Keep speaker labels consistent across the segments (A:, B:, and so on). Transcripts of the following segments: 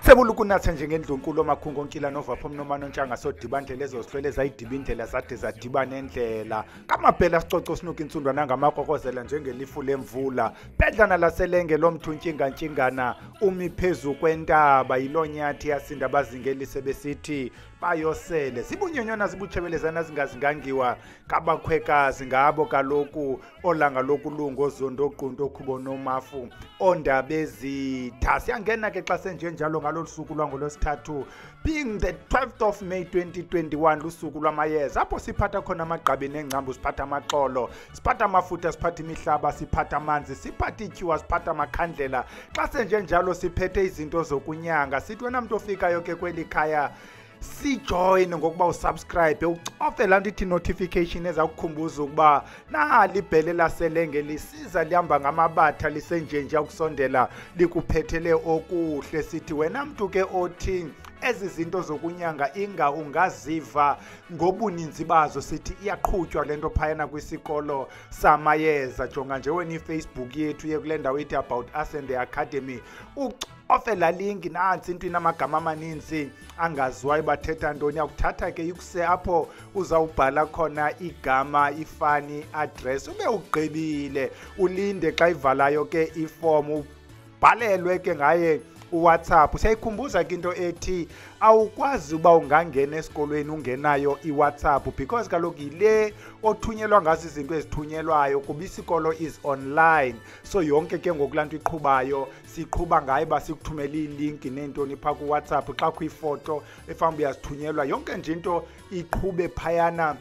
A: Sebulukunatha njengendlunkulu omakhunkonkila novapho mnomano ntshanga sodibandlela ezozihlwele zayidibindlela zade zadibana endlela kamabhela sicoco sinuka insundwa nangamakokozela njengelifu lemvula bedlana laselenge lomthuntshinga-ntshingana umi phezu kwentaba yilonyathi yasinda bazingelise besithi bayosele zibunyonyona zibutshebelezana zingazingangiwa kabakhwekazi ngabo kaloku olanga lokulunga ozondo oqunto okhubo nomafu ondabezitha siyangena ke xa senjenjalo ngalolu suku lwangolwesithathu being the 12th of May 2021 lusuku lwamayeza apho siphatha khona amagqabi nengcambu siphatha amaxolo siphatha amafutha siphatha imihlaba siphatha amanzi siphatha ityuwa siphatha amakhandlela xa senjenjalo siphethe izinto zokunyanga sithi wena mntu ofikayo ke kweli khaya sijoin ngokuba usubscribe ucofe laa nto ithi notification ezakukhumbuza ukuba libhele laselenge lisiza lihamba ngamabatha lisenjenja ukusondela likuphethele okuhle sithi wena mntu ke othi ezi zinto zokunyanga ungaziva ngobuninzi bazo sithi iyaqhutywa le nto phayana kwisikolo samayeza jonga nje wena iFacebook yethu ye kule ndawo ithi About Us and the Academy ucofe laa linki nantsi into inamagama amaninzi angaziwayo bathetha ntoni yakuthatha ke ikuse apho uzawubhala khona igama ifani address ube ugqibile ulinde xa ivalayo ke iform ubhalelwe ke ngaye uWhatsApp siyayikhumbuza ke into ethi awukwazi uba ungangena esikolweni ungenayo iWhatsApp because kaloku yile othunyelwa ngazo izinto ezithunyelwayo kuba isikolo is online so yonke ke ngokulanto iqhubayo siqhuba ngayo basikuthumela ilink nentoni pha kuWhatsApp xa kwifoto efamba uyazithunyelwa yonke nje into iqhube phayana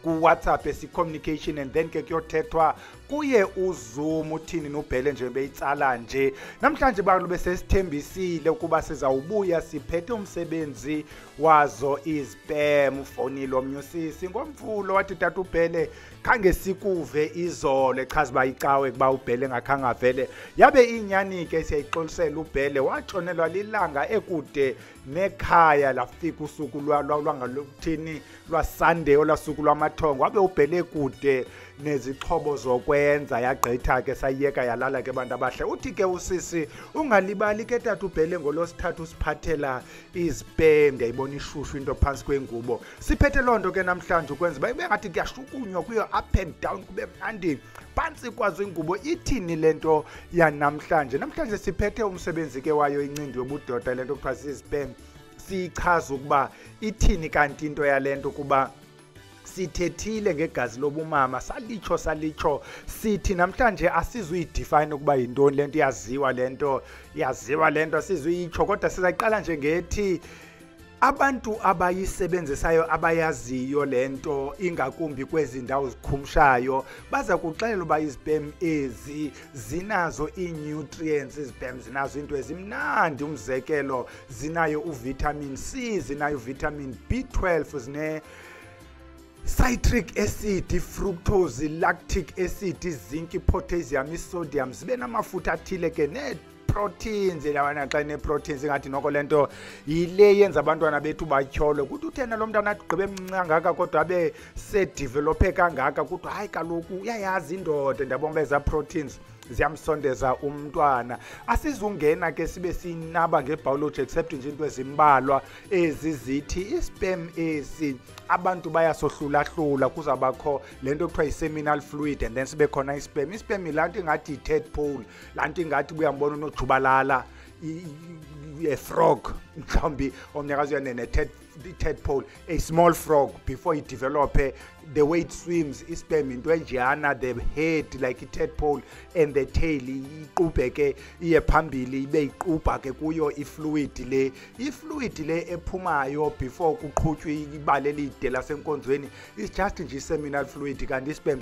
A: ku-WhatsApp esi-communication and then ke kuyothethwa kuye uZoom uthini nobhele nje beyitsala nje namhlanje balube sesithembisile ukuba sizawubuya siphethe umsebenzi wazo ispam ufonile omnyusisi ngomvulo wathi tata ubhele khange sikuve izolo echaza uba icawe kuba ubhele ngakhange avele yabe inyani ke siyayixolisela ubhele watshonelwa lilanga ekude nekhaya lafika usuku lwangalokuthini lwaSunday olwasuku lwamathongo wabe ubhele kude nezixhobo zokwenza yagqitha ke sayiyeka yalala ke bantu abahle uthi ke usisi ungalibali ke tata ubhele ngolosithathu siphathela ispam ndiyayibona ishushu into phansi kwengubo siphethe lonto ke namhlanje ukwenza uba ibe ngathi kuyashukunywa kuyo up and down kube mnandi phansi kwazo ingubo ithini lento yanamhlanje siphethe umsebenzi ke wayo incindi yobudoda lento kuthiwa sispam sichaza ukuba ithini kanti into yalento kuba sithethile ngegazi lobumama salitsho sithi namhlanje asizuyidefine ukuba yintoni lento yaziwa lento asizuyitsho kodwa sizayiqala nje ngethi abantu abayisebenzisayo abayaziyo lento ingakumbi kwezi ndawo zikhumshayo baza kuxelela uba izipem ezi zinazo ii-nutrients izipem zinazo into ezimnandi umzekelo zinayo uvitamin C zinayo uvitamin B12 zine citric acid, fructose, lactic acid, zinc, potassium, sodium zibe namafutha athile ke proteins lawana xa ne-proteins ngathi noko lento yile yenza abantwana bethu batyholwe kuthi uthena lo mntana agqibe emncangaka kodwa abe sedevelophe kangaka kuthi hayi kaloku uyayazi indoda ndabona beza proteins ziyamsondeza umntwana asizungena ke sibe sinaba ngebiology except nje into ezimbalwa ezizithi ispam esi abantu bayasohlula kuzabakho lento ekuthiwa yi-seminal fluid and then sibe khona ispam ilanto ingathi yi-tadpole lanto ingathi buyambona unojubalala frog mhlawumbi omnyakazi uyanene tadpole a small frog before it develop the way it swims ispam into enjeyana the head like i-tadpole and the tail iqubhe ke iye phambili ibe iqubha ke kuyo ifluid le ephumayo before kuqhutywe ibale elide lasenkonzweni is just nje seminal fluid kanti ispam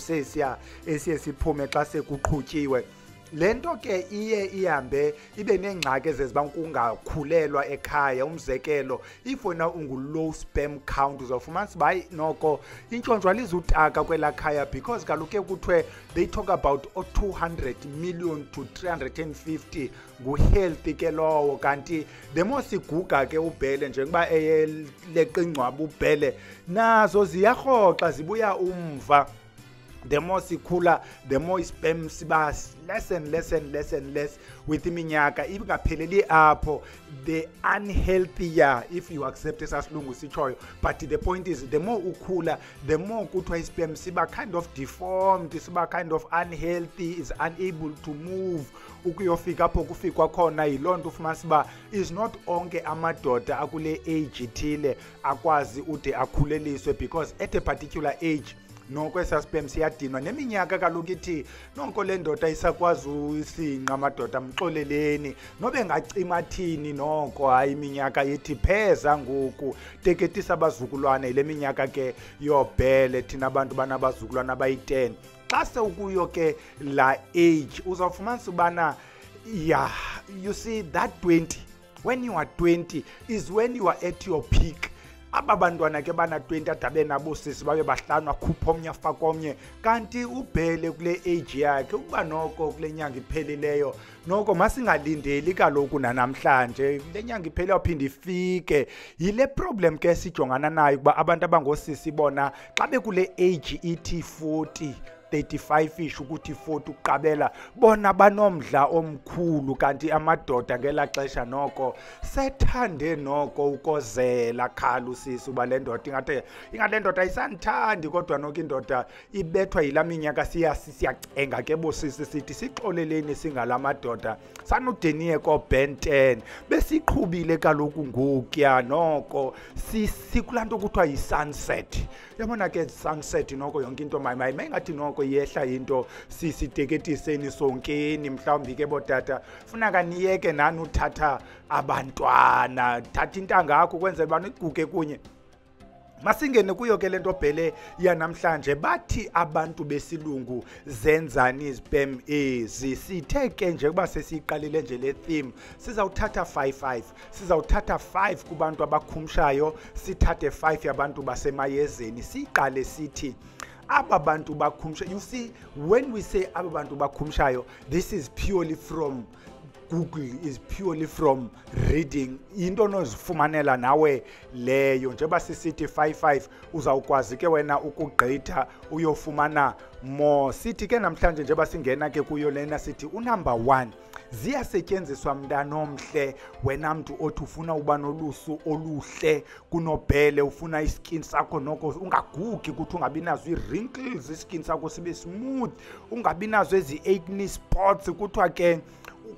A: esiye siphume xa sekuqhutyiwe lento ke iye ihambe ibe nengxaki ezeziba kungakhulelwa ekhaya umzekelo if wena ungu-low sperm count uzawufumanisa uba hayi noko intshontsho lizutaka kwelaa khaya because kaloku kuthiwe they talk about 200 million to 350 nguhealthy ke lowo kanti the more siguga ke ubhele njengoba eyeleqa ingcwaba ubhele nazo ziyarhoxa zibuya umva the more sikhula, the more ispam siba less and less with iminyaka. Ingapheleli apho, the unhealthier, if you accept esasilungu sichoyo. But the point is, the more ukhula, the more kuthiwa ispam siba kind of deformed, siba kind of unhealthy, is unable to move. Ukuyofika apho kufikwa khona yiloo nto ufumana siba is not onke amadoda akule age ithile akwazi ude akhuleliswe, because at a particular age noko esaspam siyadinwa neminyaka kaloku ithi nonko le ndoda isakwazi usinqa amadoda mxoleleni nobe ngacima thini noko hayi iminyaka yithi pheza ngoku teketisa abazukulwana ile minyaka ke yobhele thina abantu banabazukulwana abayi-10. Xa sewukuyo ke la age uzawufumanisa ubana you see that 20, when you are 20 is when you are at your peak. Aba bantwana ke bana 20 adabe nabo sisi babe bahlanu akhupha omnye afaka omnye, kanti ubhele kule age yakhe ukuba noko kule nyanga iphelileyo noko masingalindeli kaloku nanamhlanje le nyanga iphele yaphinda ifike. Yile problem ke sijongana nayo kuba abantu abangosisi bona xa bekule age ithi 40 35ish ukuthi 40 ukuqabela bona banomdla omkhulu, kanti amadoda ngela xesha noko sethande noko ukozela khala usisi uba le ndoda ingale ndoda ayisandithandi, kodwa noko indoda ibethwa yila minyaka siyacenga ke bosisi sithi sixoleleni singalamadoda sanudeniye ko Ben 10 besiqhubile kaloku ngokuya noko sikulanto kuthiwa yi-sunset. Yabona ke sunset noko yonke into mayingathi noko yehla into sisiteketiseni sonkeni mhlawumbi ke bodata funeka niyeke nani uthatha abantwana, thatha intanga yakho kwenzela uba niguge kunye. Masingene kuyo ke lento bhele yanamhlanje bathi abantu besilungu zenzani ispam ezi. Sithe ke nje kuba sesiqalile nje le theme sizawuthatha 5 sizawuthatha 5 kubantu abakhumshayo, sithathe 5 yabantu basemayezeni. Siqale sithi aba bantu bakhumshayo. You see, when we say aba bantu bakhumshayo, this is purely from Google, is purely from reading. Into nozifumanela nawe leyo njengoba sisithi 55 uzawukwazi ke wena ukugqitha uyofumana more. Sithi ke namhlanje njengoba singena ke kuyo lena sithi unumber 1 ziyasetyenziswa mntana omhle, wena mntu othi ufuna uba nolusu oluhle kunobhele, ufuna iskin sakho noko ungagugi ukuthi ungabi nazo i-wrinkles, iskin sakho sibe smooth, ungabi nazo ezi acne spots. Kuthiwa ke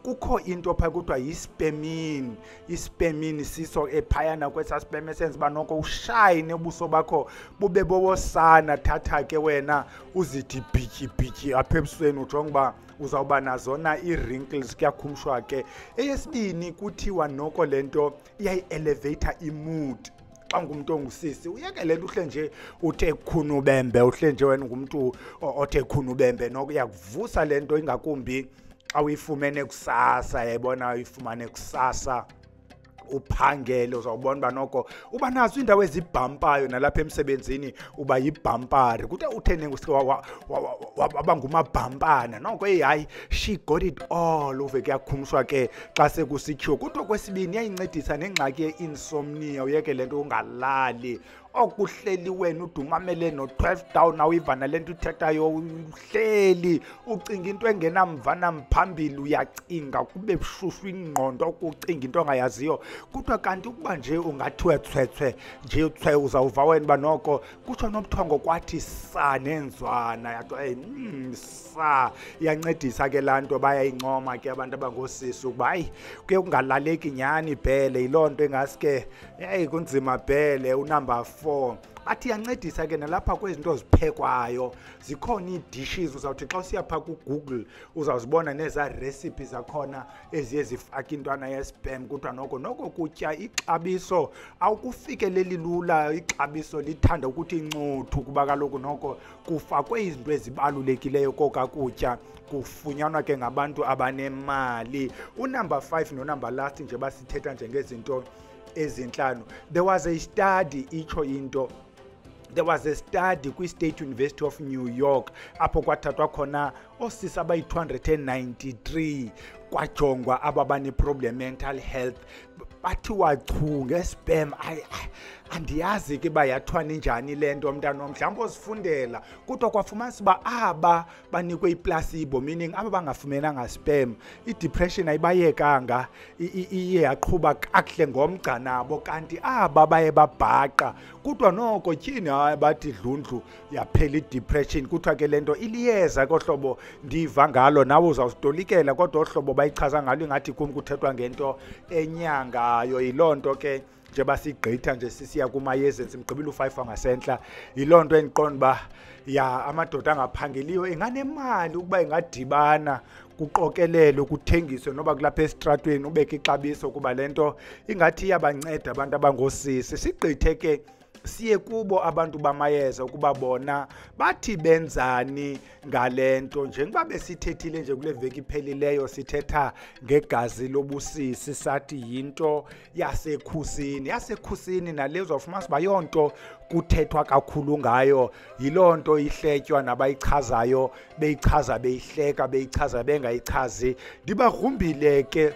A: kukho into pha kuthiwa yispamine. Ispamine siso ephayana kwesa spam esenza uba noko ushayine ubuso bakho bube bobosana. Thatha ke wena uzithi bhityi apha ebusweni ujonga uba uzawuba nazona i-wrinkles kuyakhumshwa ke. Eyesibini kuthiwa noko lento iyayi-elevator imood. Xa ngumntu ongusisi uyekele uhle nje uthe khunubembe, uhle nje wena ngumntu othe khunubembe noko iyakuvusa lento, ingakumbi xa uyifumene kusasa. Yayibona uyifumane kusasa uphangele uzawubona uba noko uba nazo iindawo ezibhampayo nalapha emsebenzini uba yibhampari. Kuthe uthene waba ngumabhampana noko hayi she got it all. Uve kuyakhumshwa ke xa sekusitshiwo. Kuthiwa kwesibini iyayincedisa nengxaki ye-insomnia, uyeke le nto ungalali okuhleli wena udumamele no-12 down awuyivana le nto uthethayo uhleli ucinga into engenamva namphambili, uyacinga kube bushushu ingqondo ukucinga into ongayaziyo. Kuthiwa kanti ukuba nje ungathiwe thwethwe nje uthwe uzawuva wena uba noko kuthiwa nobuthongo kwathi sa nenzwana yato sa iyancedisa ke laa nto. Bayayincoma ke abantu abangosisi ukuba hayi kuye kungalaleki nyhani ibhele, yiloo nto engasike heyi kunzima bhele. Unumber 4 athi yancedisa ke nalapha kwezinto ziphekwayo. Zikhona ii-dishes uzawuthi xa usiya phaa kuGoogle uzawuzibona neza recipes zakhona eziye zifake intwana yespam. Kuthiwa noko kutya ixabiso awukufikeleli lula, ixabiso lithanda ukuthi incuthu kuba kaloku noko kufakwe izinto ezibalulekileyo koka kutya, kufunyanwa ke ngabantu abanemali. Unumber 5 nonumber last nje basithetha njengezinto ezinhlanu. There was a study itsho into. There was a study kwi-State University of New York apho kwathathwa khona oosisi abayi-293 kwajongwa ababane problem mental health bathiwa chu ngespam andiyazi ke bayathwana njani lento mntana mhlawumbe osifundela kodwa kwafumanisa ba aba banikwe iplacebo meaning aba bangafumenanga spam idepression ayibayekanga iye yaqhubha kakuhle ngomgca nabo kanti aba baye babhaqa kodwa noko tyhini bathi dlundlu yaphela idepression kuthiwa ke lento iliyeza kohlobo ndiva ngalo nawe uzawustolikela kodwa ohlobo bayichaza ngalo ingathi kum kuthethwa ngento enyangayo yilonto ke njengoba sigqitha nje sisiya kumayezi simgqibile u5 wangasentla yilonto endiqonda ba ya amadoda angaphangeliyo enganemali ukuba ingadibana kuqokelelo kuthengiswe noba kulapha esitratweni ubeke ixabiso kuba lento ingathi iyabanceda abantu abangosisi sigqithe ke siye kubo abantu bamayeza ukuba bona bathi benzani ngalento njengoba besithethile nje kule veki iphelileyo sithetha ngegazi lobusisi sathi yinto yasekhusini nalezo ufumanisa bayonto kuthethwa kakhulu ngayo yilonto ihletywa nabayichazayo beyichaza beyihleka beyichaza bengayichazi ndibagrumbile ke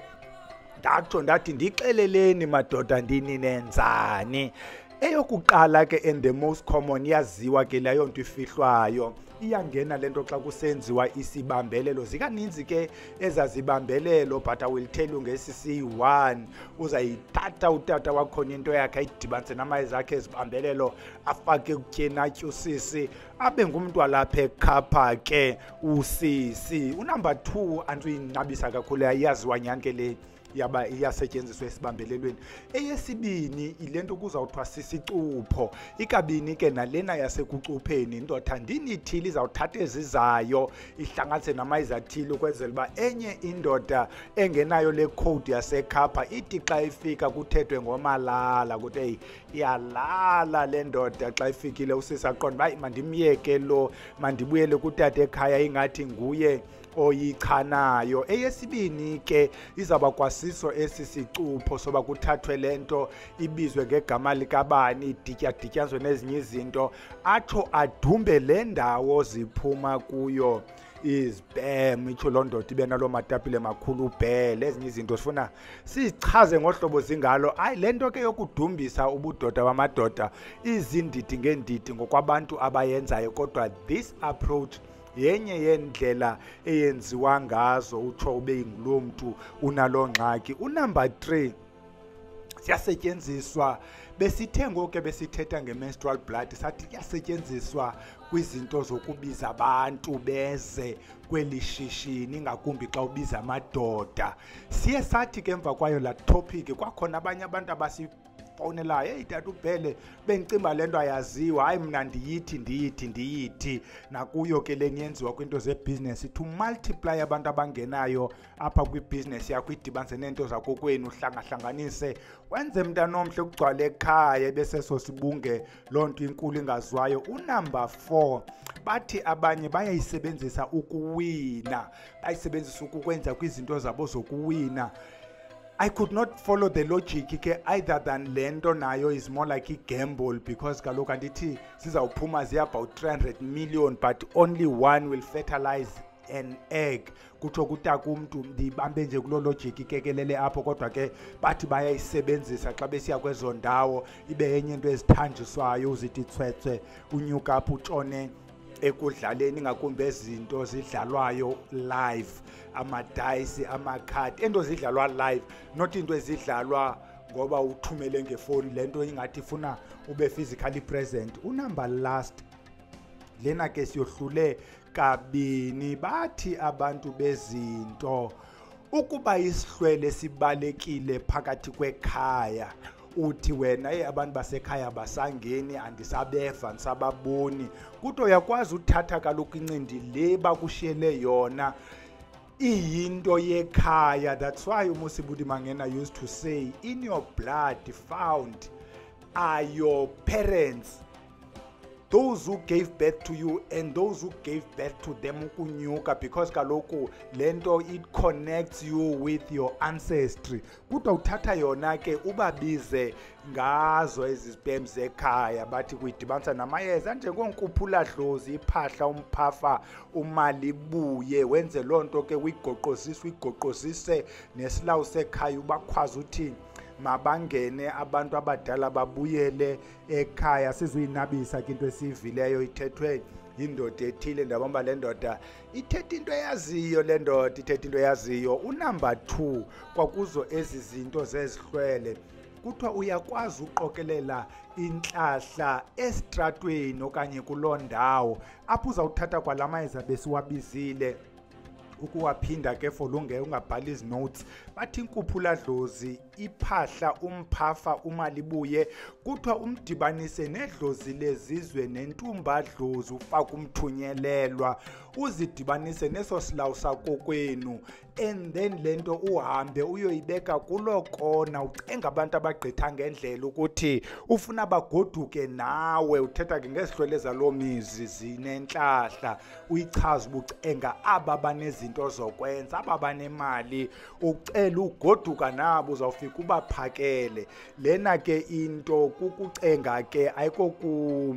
A: ndatsho ndathi ndixeleleni madoda ndini nenzani. Eyokuqala ke and the most common yaziwa ke leyo nto ifihlwayo iyangena lento xa kusenziwa isibambelelo zikaninzi ke ezazibambelelo but I will tell you ngesi1 uzayithatha utata wakhona into yakhe ayidibanise namayeza akhe ezibambelelo afake kutyeni atyusisi abe ngumuntu walapha ekhapha ke usisi. Unumber 2 andiyinqabisa kakhulu yaziwa nyani ke le yaba iyasetyenziswa esibambelelweni. Eyesibini ilento kuzawuthwa sisicupho ikabini ke nalena yasekucupheni indoda ndinithile izawuthatha ezizayo ihlanganise namayeza athile ukwenzela uba enye indoda engenayo le code yasekhapha ithi xa ifika kuthethwe ngomalala ukuthi hey iyalala le ndoda xa ifikile usisa aqonda hayi mandimyeke lo mandibuyele kutata ekhaya ingathi nguye oyichanayo. Eyesibini ke izaba kwasiso esisicupho soba kuthathwe lento ibizwe ngegama likabani idityanzwe nezinye izinto atsho adumbe le ndawo ziphuma kuyo izbam itsho loo ndoda ibe naloo matapile makhulu ubhele ezinye izinto sifuna sichaze ngohlobo zingalo. Hayi le nto ke yokudumbisa ubudoda bamadoda izindidi ngendidi ngokwabantu abayenzayo kodwa this approach yenye yendlela eyenziwa ngazo utsho ube ngulo mntu unalo ngxaki. Unumber 3 siyasetyenziswa besithe ngoku besithetha ngemenstrual blood sathi kuyasetyenziswa kwizinto zokubiza abantu beze kweli shishini ngakumbi xa ubiza amadoda. Siye sathi ke emva kwayo la topic kwakhona abanye abantu abasifowunela hey tata ubhele bengicimba lento ayaziwa hayi mna ndiyithi nakuyo ke lenyenziwa kwinto zebusiness to multiply abantu abangenayo apha kwibusiness yakho idibanise nento zakokwenu uhlangahlanganise wenze mntana omhle kugcwala ekhaya bese sosibunge lonto inkulu ingazwayo. Unumber 4 bathi abanye bayayisebenzisa ukuwina bayisebenzisa ukukwenza kwizinto zabo zokuwina. I could not follow the logic ke either than lento nayo is more like a gamble because kaloku andithi sizawuphuma ziya about 300 million but only one will fertilize an egg kutho kutaka umuntu ndibambe nje kulo logic ikekelele apho kodwa ke bathi bayayisebenzisa xa besiya kwezo ndawo ibe yenye into ezithanjiswayo uzithi thwethwe unyuka apho utshone ekudlaleni ngakumbe ezinto zidlalwayo live amadayisi amakhadi ento zidlalwa live not into ezidlalwa ngoba uthumele ngefoni lento ingathi ifuna ube physically present. Unumber last lena ke siyohlule kabini bathi abantu bezinto ukuba isihlwele sibalekile phakathi kwekhaya uthi wena abantu basekhaya basangeni andisabeva ndisababoni kodwa uyakwazi uthatha kaloku incindi le bakushiyele yona iyinto yekhaya. That's why uMusibudi Mangena used to say in your blood found are your parents those who gave birth to you and those who gave birth to them ukunyuka, because kaloku lento it connects you with your ancestry. Kodwa uthatha yona ke ubabize ngazo ezi sperm zekhaya, bathi kuyidibanisa namayeza njengonkuphula dlozi, iphahla, umphafa, umalibuye. Wenze loo nto ke uyigoqozise nesilawu sekhaya, ubakwazi uthi mabangene abantu abadala babuyele ekhaya. Sizuyinabisa ke into esivileyo ithethwe indoda ethile, ndabamba le ndoda ithethe into eyaziyo, le ndoda ithethe into eyaziyo. Unumber 2 kwakuzo ezi zinto zezihlwele, kuthiwa uyakwazi uqokelela inhlahla estratweni okanye kuloo ndawo apho uzawuthatha kwala mayeza besiwabizile ukuwaphinda ke for ungabhali notes. Bathi inkuphula dlozi, iphahla, umphafa, umalibuye, kuthiwa umdibanise nedlozi lezizwe nentumba dlozi, ufaka umthunyelelwa, uzidibanise neso silawu sakokwenu, and then lento uhambe uyoyibeka kuloo kona. Ucenga abantu abagqitha ngendlela ukuthi ufuna bagoduke nawe. Uthetha ke ngezihlwele zaloo mizi zinenhlahla, uyichaza ubucenga aba banezinto zokwenza, aba banemali, ucela ugoduka nabo, uzawufika ubaphakele. Lena ke into kukucenga ke ayikoku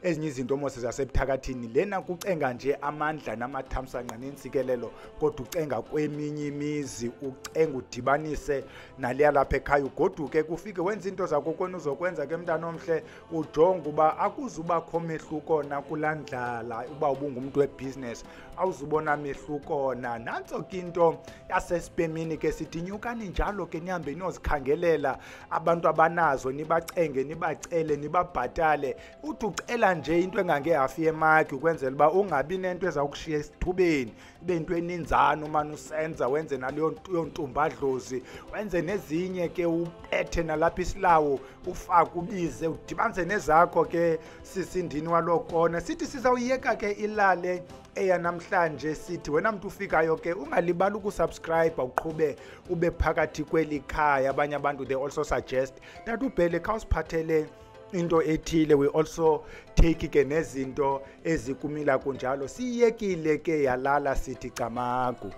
A: ezinye izinto mose zasebuthakathini. Lena kucenga nje amandla namathamsanqa nentsikelelo, kodwa ucenga kweminye imizi, ucenga udibanise naliya lapha ekhaya, ugoduke kufike wenza into zakho kona uzokwenza ke mntana omhle. Ujonga uba akuzubakho mehluko na kulaa ndlala, uba ubungumuntu webhizinesi awuzubona mehluko na. Nantso ke into yasespemini ke sithi nyukani njalo ke nihambe niyozikhangelela abantu abanazo, nibacenge, nibacele, nibabhatale. Uthi ucela nje into engangehafu yemaki ukwenzela uba ungabi nento ezawukushiya esithubeni, ibe into eninzana umane usenza, wenze naleyo ntumbadlozi, wenze nezinye ke upethe nalapha isilawu, ufake ubize, udibanise nezakho ke sisindini waloo kona. Sithi sizawuyeka ke ilale eya namhlanje. Sithi wena mntu ufikayo ke ungalibali ukusubscribe, uqhube ube phakathi kweli khaya. Abanye abantu they also suggest that ubhele khawusiphathele into ethile. We also take ke nezinto ezikumila kunjalo. Siyekile ke yalala sithi camagu.